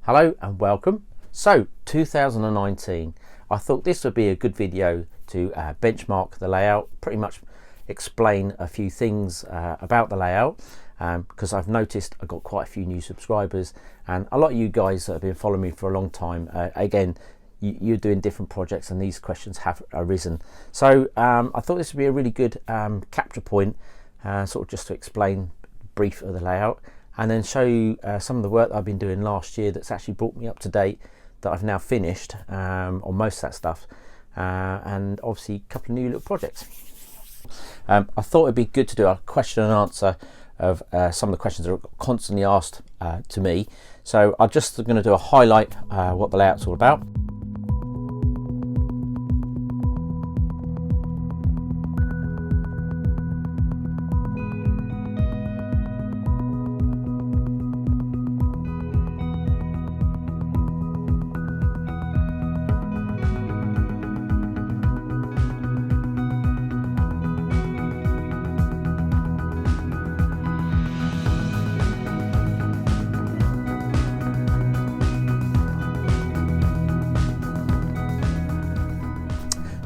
Hello and welcome. So 2019, I thought this would be a good video to benchmark the layout, pretty much explain a few things about the layout, because I've noticed I've got quite a few new subscribers and a lot of you guys that have been following me for a long time, again, you're doing different projects and these questions have arisen. So I thought this would be a really good capture point, sort of just to explain brief of the layout, and then show you some of the work that I've been doing last year that's actually brought me up to date, that I've now finished on most of that stuff, and obviously a couple of new little projects. I thought it'd be good to do a question and answer of some of the questions that are constantly asked to me. So I'm just going to do a highlight what the layout's all about.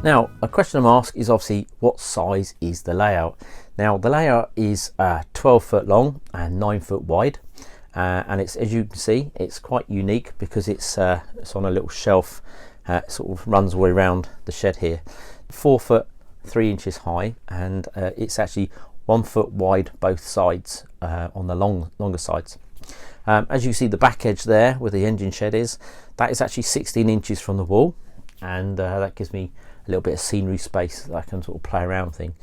Now, a question I'm asked is obviously what size is the layout? Now, the layout is 12 foot long and 9 foot wide, and it's, as you can see, it's quite unique because it's on a little shelf, sort of runs all the way around the shed here. 4 foot 3 inches high, and it's actually 1 foot wide both sides, on the longer sides. As you see, the back edge there where the engine shed is, that is actually 16 inches from the wall, and that gives me a little bit of scenery space that I can sort of play around with thing.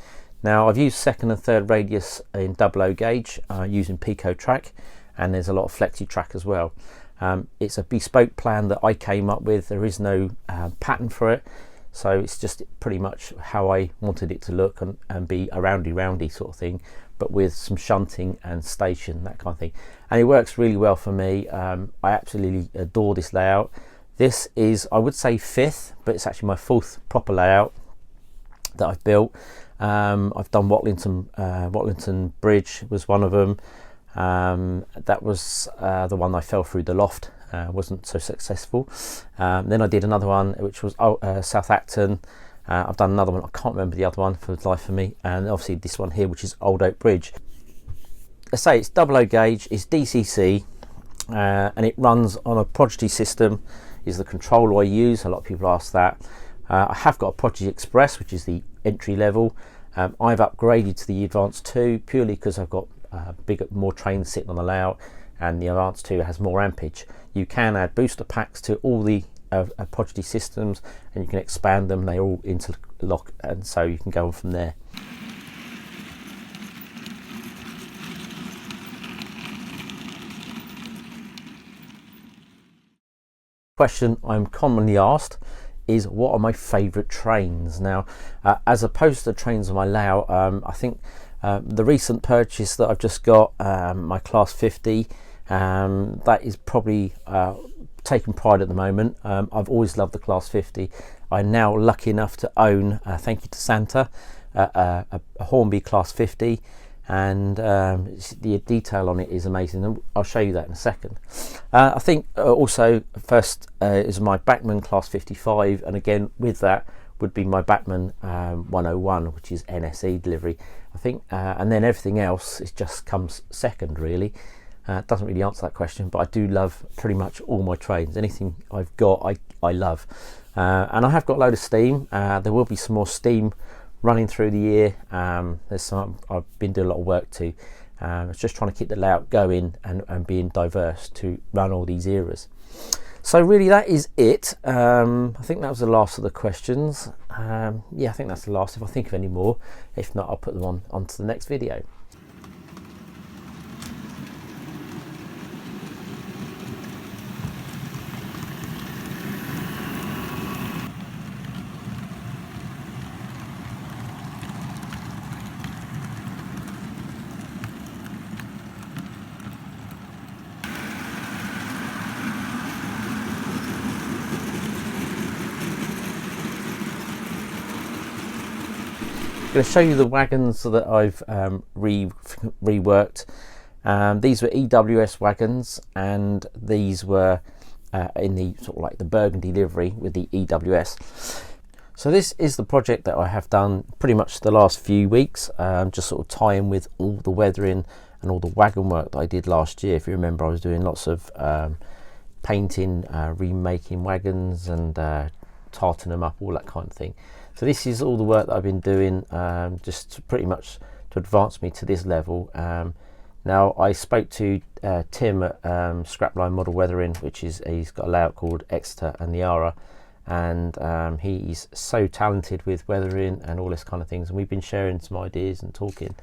Now, I've used second and third radius in 00 gauge using Pico track, and there's a lot of flexi track as well. It's a bespoke plan that I came up with. There is no pattern for it, so it's just pretty much how I wanted it to look and be a roundy sort of thing, but with some shunting and station, that kind of thing. And it works really well for me. I absolutely adore this layout. This is, I would say, fifth, but it's actually my fourth proper layout that I've built. I've done Watlington Bridge was one of them. That was the one I fell through the loft, wasn't so successful. Then I did another one which was South Acton. I've done another one, I can't remember the other one for the life of me, and obviously this one here, which is Old Oak Bridge. I say it's 00 gauge, it's DCC, and it runs on a Prodigy system. Is the controller I use. A lot of people ask that. I have got a Prodigy Express, which is the entry level. I've upgraded to the Advanced 2 purely because I've got more trains sitting on the layout, and the Advanced 2 has more ampage. You can add booster packs to all the Prodigy systems, and you can expand them. They all interlock, and so you can go on from there. Question I'm commonly asked is, what are my favourite trains? Now, as opposed to the trains on my layout, I think the recent purchase that I've just got, my Class 50, that is probably taking pride at the moment. I've always loved the Class 50. I'm now lucky enough to own, thank you to Santa, a Hornby Class 50. And the detail on it is amazing, and I'll show you that in a second. I think also first is my Bachmann Class 55, and again with that would be my Bachmann 101, which is NSE delivery, I think, and then everything else it just comes second really. It doesn't really answer that question, but I do love pretty much all my trains. Anything I've got I love, and I have got a load of steam. There will be some more steam running through the year. There's some I've been doing a lot of work to. It's just trying to keep the layout going and being diverse to run all these eras. So really that is it. I think that was the last of the questions. Yeah, I think that's the last, if I think of any more. If not, I'll put them onto the next video. I'm going to show you the wagons that I've reworked. These were EWS wagons, and these were in the sort of like the burgundy livery with the EWS. So this is the project that I have done pretty much the last few weeks, just sort of tying with all the weathering and all the wagon work that I did last year. If you remember, I was doing lots of painting, remaking wagons and tarting them up, all that kind of thing. So this is all the work that I've been doing, just pretty much to advance me to this level. Now I spoke to Tim at Scrapline Model Weathering, which is, he's got a layout called Exeter and Niara, and he's so talented with weathering and all this kind of things, and we've been sharing some ideas and talking.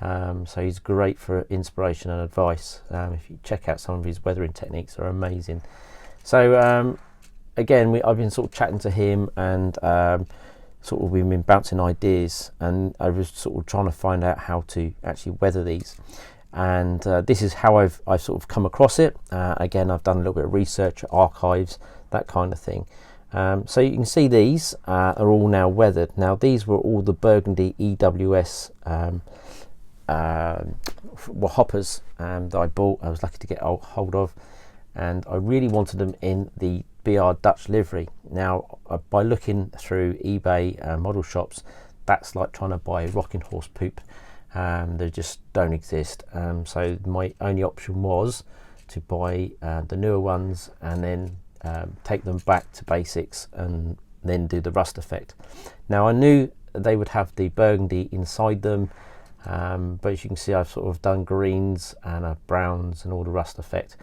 So he's great for inspiration and advice. If you check out some of his weathering techniques, they're amazing. So again, I've been sort of chatting to him, and sort of we've been bouncing ideas, and I was sort of trying to find out how to actually weather these. And this is how I've sort of come across it. Again, I've done a little bit of research, archives, that kind of thing. So you can see these are all now weathered. Now these were all the burgundy EWS hoppers that I bought. I was lucky to get hold of, and I really wanted them in the BR Dutch livery. Now by looking through eBay model shops, that's like trying to buy a rocking horse poop. They just don't exist. So my only option was to buy the newer ones and then take them back to basics and then do the rust effect. Now I knew they would have the burgundy inside them, but as you can see, I've sort of done greens and browns and all the rust effect.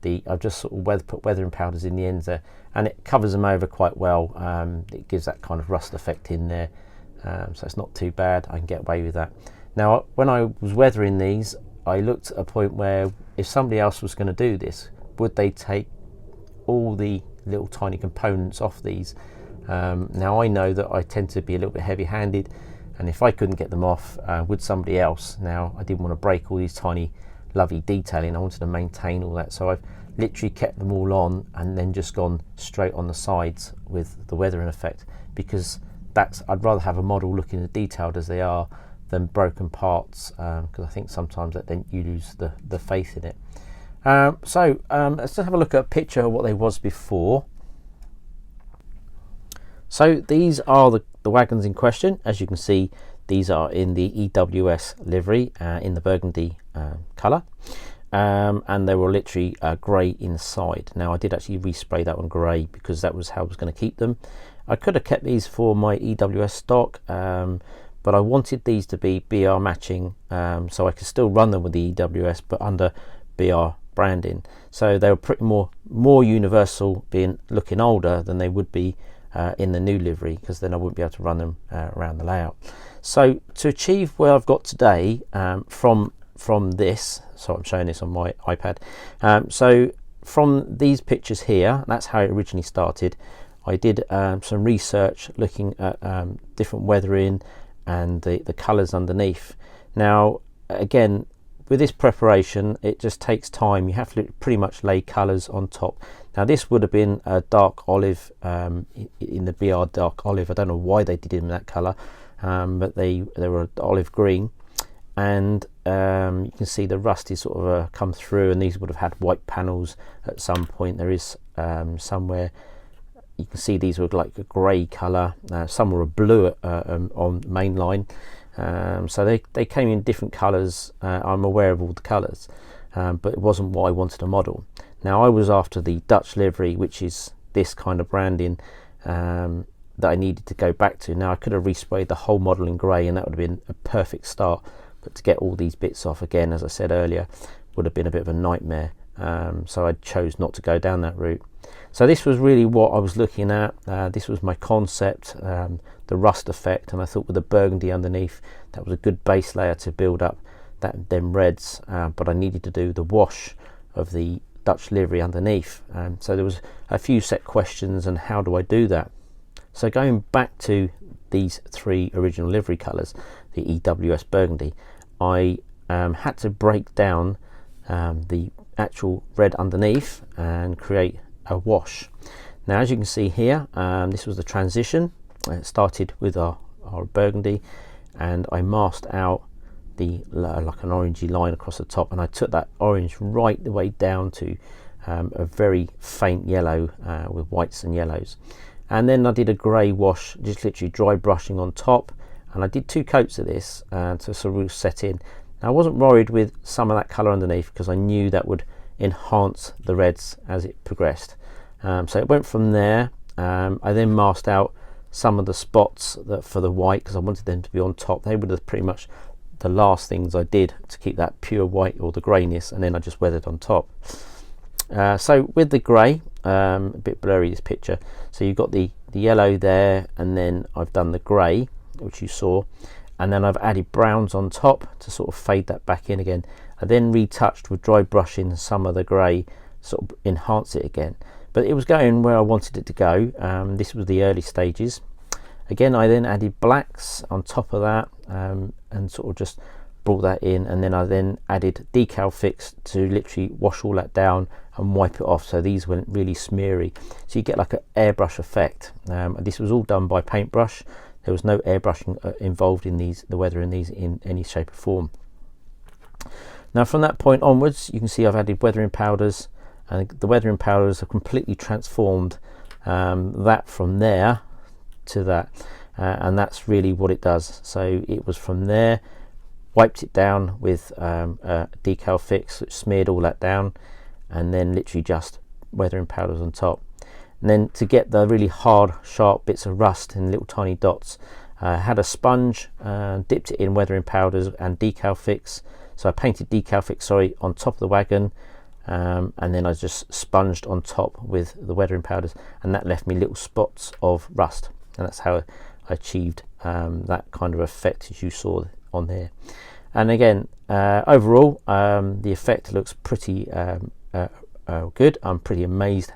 I've just sort of put weathering powders in the ends there, and it covers them over quite well. It gives that kind of rust effect in there, so it's not too bad. I can get away with that. Now when I was weathering these, I looked at a point where if somebody else was going to do this, would they take all the little tiny components off these? Now I know that I tend to be a little bit heavy handed, and if I couldn't get them off, would somebody else? Now I didn't want to break all these tiny lovely detailing. I wanted to maintain all that, so I've literally kept them all on and then just gone straight on the sides with the weathering effect, because I'd rather have a model looking as detailed as they are than broken parts, because I think sometimes that then you lose the faith in it. So let's just have a look at a picture of what they was before. So these are the wagons in question. As you can see, these are in the EWS livery in the burgundy colour, and they were literally grey inside. Now I did actually respray that one grey because that was how I was going to keep them. I could have kept these for my EWS stock, but I wanted these to be BR matching, so I could still run them with the EWS but under BR branding. So they were pretty more universal, being looking older than they would be in the new livery, because then I wouldn't be able to run them around the layout. So to achieve where I've got today from this, so I'm showing this on my iPad, so from these pictures here, that's how it originally started. I did some research looking at different weathering and the colours underneath. Now again, with this preparation, it just takes time. You have to pretty much lay colours on top. Now this would have been a dark olive, in the BR dark olive. I don't know why they did it in that colour, but they were olive green, and you can see the rust is sort of come through, and these would have had white panels at some point. There is somewhere you can see these were like a grey colour, some were a blue on mainline. So they came in different colours. I'm aware of all the colours, but it wasn't what I wanted to model. Now I was after the Dutch livery, which is this kind of branding that I needed to go back to. Now I could have resprayed the whole model in grey, and that would have been a perfect start, but to get all these bits off again, as I said earlier, would have been a bit of a nightmare. So I chose not to go down that route. So this was really what I was looking at. This was my concept, the rust effect, and I thought with the burgundy underneath, that was a good base layer to build up them reds, but I needed to do the wash of the Dutch livery underneath. So there was a few set questions, and how do I do that? So going back to these three original livery colours, the EWS burgundy, I had to break down the actual red underneath and create a wash. Now as you can see here, this was the transition. It started with our burgundy, and I masked out the like an orangey line across the top, and I took that orange right the way down to a very faint yellow with whites and yellows. And then I did a grey wash, just literally dry brushing on top, and I did 2 coats of this to sort of set in. Now, I wasn't worried with some of that colour underneath because I knew that would enhance the reds as it progressed. So it went from there. I then masked out some of the spots for the white because I wanted them to be on top. They were pretty much the last things I did to keep that pure white or the greyness, and then I just weathered on top. So with the grey, a bit blurry this picture, so you've got the yellow there, and then I've done the grey, which you saw, and then I've added browns on top to sort of fade that back in again. I then retouched with dry brushing some of the grey, sort of enhance it again, but it was going where I wanted it to go. This was the early stages. Again, I then added blacks on top of that, and sort of just brought that in, and then I then added decal fix to literally wash all that down and wipe it off, so these went really smeary, so you get like an airbrush effect. This was all done by paintbrush. There was no airbrushing involved in these, the weather in these in any shape or form. Now from that point onwards, you can see I've added weathering powders, and the weathering powders have completely transformed that from there to that, and that's really what it does. So it was from there, wiped it down with decal fix, which smeared all that down, and then literally just weathering powders on top. And then to get the really hard sharp bits of rust in little tiny dots, I had a sponge, dipped it in weathering powders and decal fix. So I painted decal fix, on top of the wagon, and then I just sponged on top with the weathering powders, and that left me little spots of rust, and that's how I achieved that kind of effect as you saw on there. And again, overall, the effect looks pretty good. I'm pretty amazed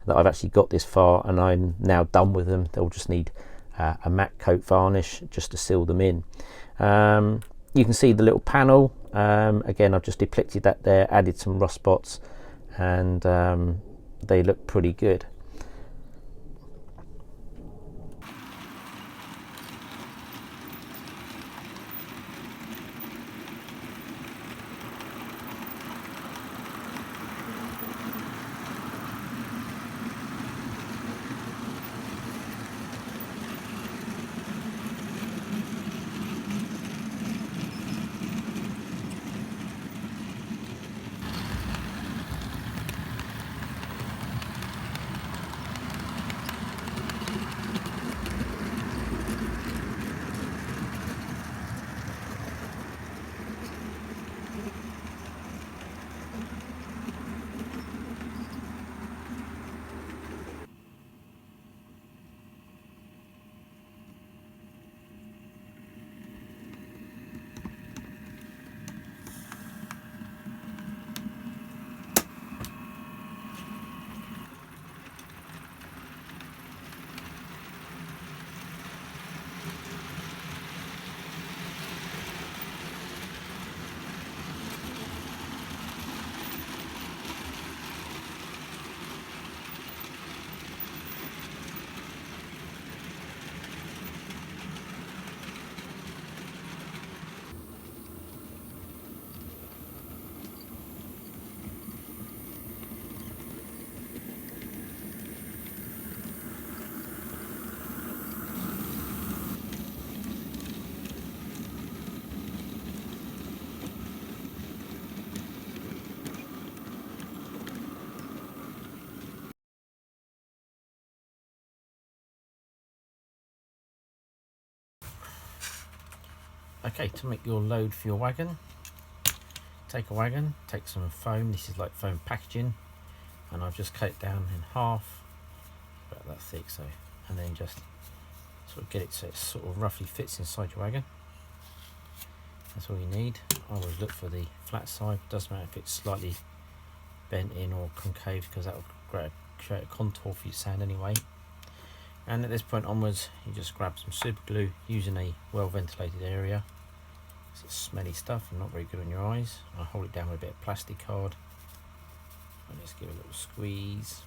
that I've actually got this far, and I'm now done with them. They'll just need a matte coat varnish just to seal them in. You can see the little panel. Again, I've just depicted that there, added some rust spots, and they look pretty good. Okay, to make your load for your wagon, take a wagon, take some foam. This is like foam packaging, and I've just cut it down in half, about that thick, so, and then just sort of get it so it sort of roughly fits inside your wagon. That's all you need. I always look for the flat side. Doesn't matter if it's slightly bent in or concave, because that will create a contour for your sand anyway. And at this point onwards, you just grab some super glue using a well ventilated area. It's smelly stuff and not very good on your eyes. I hold it down with a bit of plastic card and just give it a little squeeze.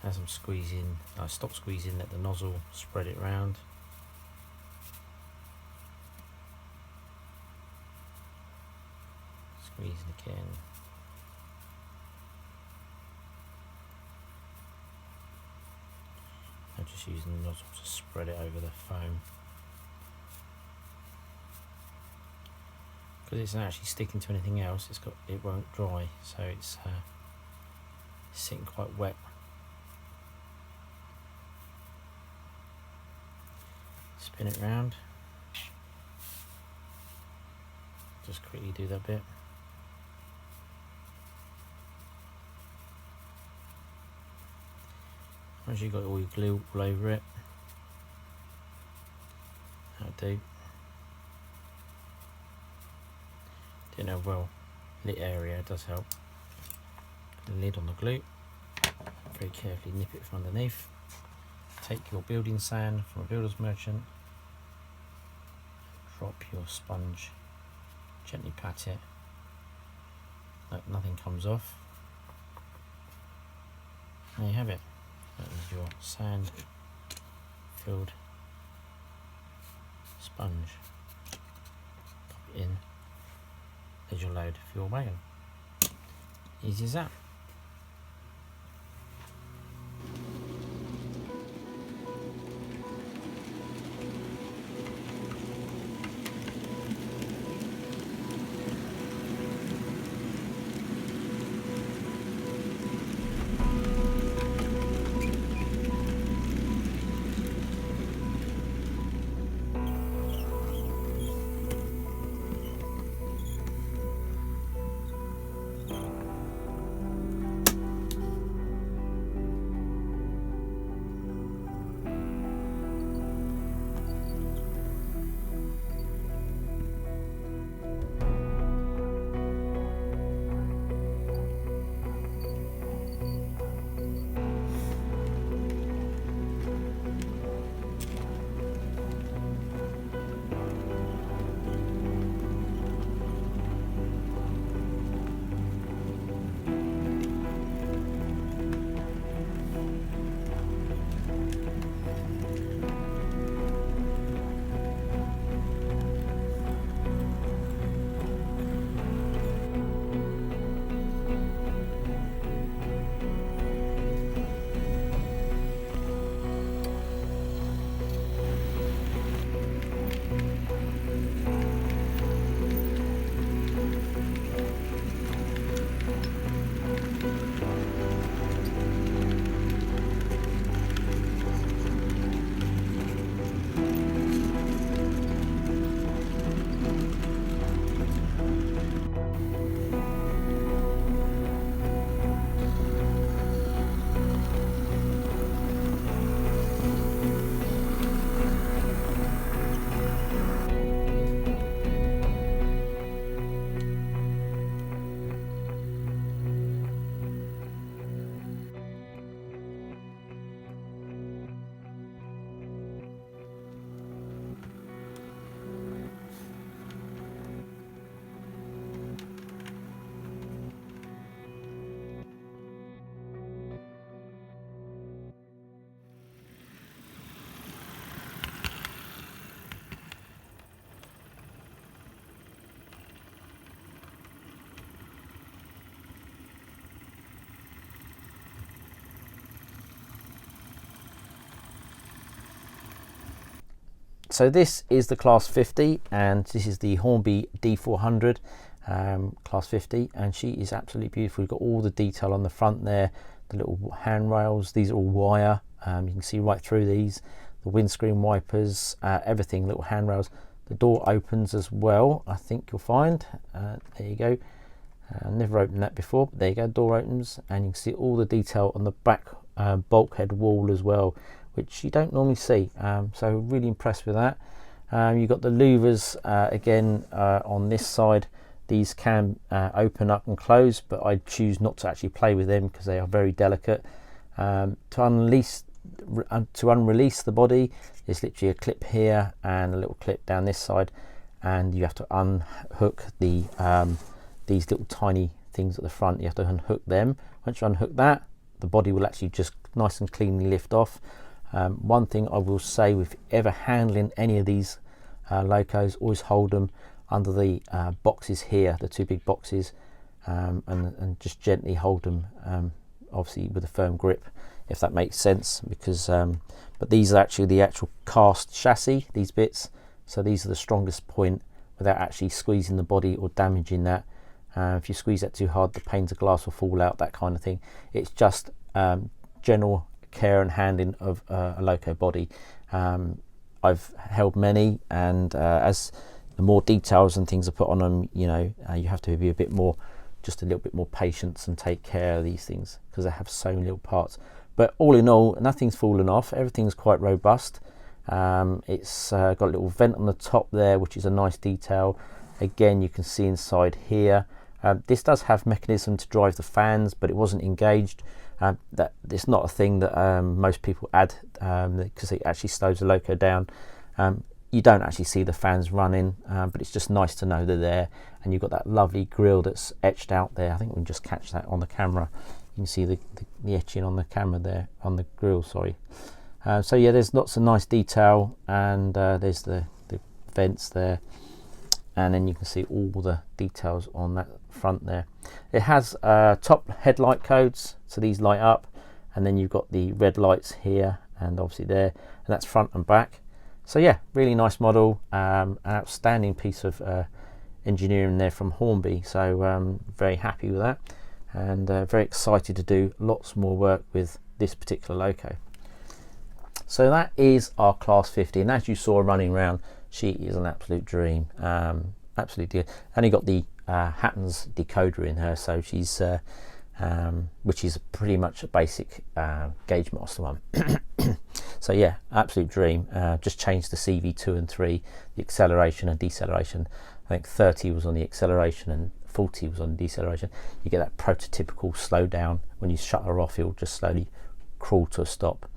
As I'm squeezing, I stop squeezing, let the nozzle spread it around. Squeezing again. I'm just using the nozzle to spread it over the foam. Because it's not actually sticking to anything else, it won't dry, so it's sitting quite wet. Spin it round. Just quickly do that bit. Once you've got all your glue all over it, that'll do. In a well lit area does help. The lid on the glue. Very carefully nip it from underneath. Take your building sand from a builder's merchant. Drop your sponge. Gently pat it. Nothing comes off. There you have it. That is your sand filled sponge. Pop it in. There's your load for your wagon. Easy as that. So this is the Class 50, and this is the Hornby D400 Class 50, and she is absolutely beautiful. You've got all the detail on the front there, the little handrails. These are all wire. You can see right through these. The windscreen wipers, everything, little handrails. The door opens as well, I think you'll find. There you go. Never opened that before, but there you go, door opens, and you can see all the detail on the back bulkhead wall as well, which you don't normally see. So really impressed with that. You've got the louvers again on this side. These can open up and close, but I choose not to actually play with them because they are very delicate. To unrelease the body, there's literally a clip here and a little clip down this side, and you have to unhook the these little tiny things at the front. You have to unhook them. Once you unhook that, the body will actually just nice and cleanly lift off. One thing I will say, with ever handling any of these locos, always hold them under the boxes here, the two big boxes, and just gently hold them obviously with a firm grip, if that makes sense, because but these are actually the actual cast chassis, these bits, so these are the strongest point without actually squeezing the body or damaging that. If you squeeze that too hard, the panes of glass will fall out, that kind of thing. It's just general care and handling of a loco body. I've held many, and as the more details and things are put on them, you know, you have to be a bit more, just a little bit more patience and take care of these things, because they have so many little parts. But all in all, nothing's fallen off, everything's quite robust. It's got a little vent on the top there, which is a nice detail. Again, you can see inside here, this does have mechanism to drive the fans, but it wasn't engaged. That it's not a thing that most people add, because it actually slows the loco down. You don't actually see the fans running, but it's just nice to know they're there. And you've got that lovely grille that's etched out there. I think we can just catch that on the camera. You can see the etching on the camera there, on the grille, sorry. So yeah, there's lots of nice detail, and there's the vents there, and then you can see all the details on that front there. It has top headlight codes, so these light up, and then you've got the red lights here and obviously there, and that's front and back. So yeah, really nice model, an outstanding piece of engineering there from Hornby, so very happy with that, and very excited to do lots more work with this particular loco. So that is our Class 50, and as you saw running around, she is an absolute dream, absolutely good. And you got the Hatton's decoder in her, so she's which is pretty much a basic gauge master one. So yeah, absolute dream. Just changed the CV2 and 3, the acceleration and deceleration. I think 30 was on the acceleration and 40 was on the deceleration. You get that prototypical slowdown. When you shut her off, it'll just slowly crawl to a stop.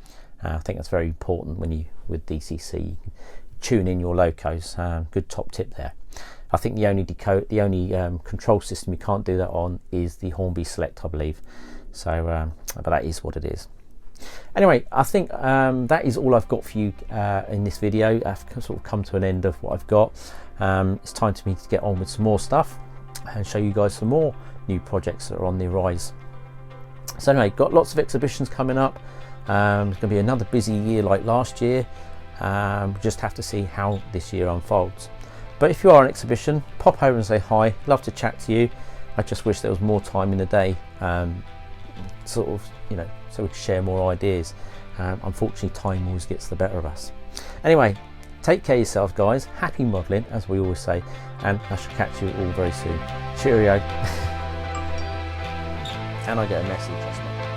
I think that's very important when you, with DCC, you can tune in your locos. Good top tip there. I think the only control system you can't do that on is the Hornby Select, I believe. So, but that is what it is. Anyway, I think that is all I've got for you in this video. I've sort of come to an end of what I've got. It's time for me to get on with some more stuff and show you guys some more new projects that are on the rise. So anyway, got lots of exhibitions coming up. It's going to be another busy year like last year. Just have to see how this year unfolds. But if you are an exhibition, pop over and say hi. Love to chat to you. I just wish there was more time in the day, sort of, you know, so we can share more ideas. Unfortunately, time always gets the better of us. Anyway, take care of yourself, guys. Happy modelling, as we always say, and I shall catch you all very soon. Cheerio. And I get a message.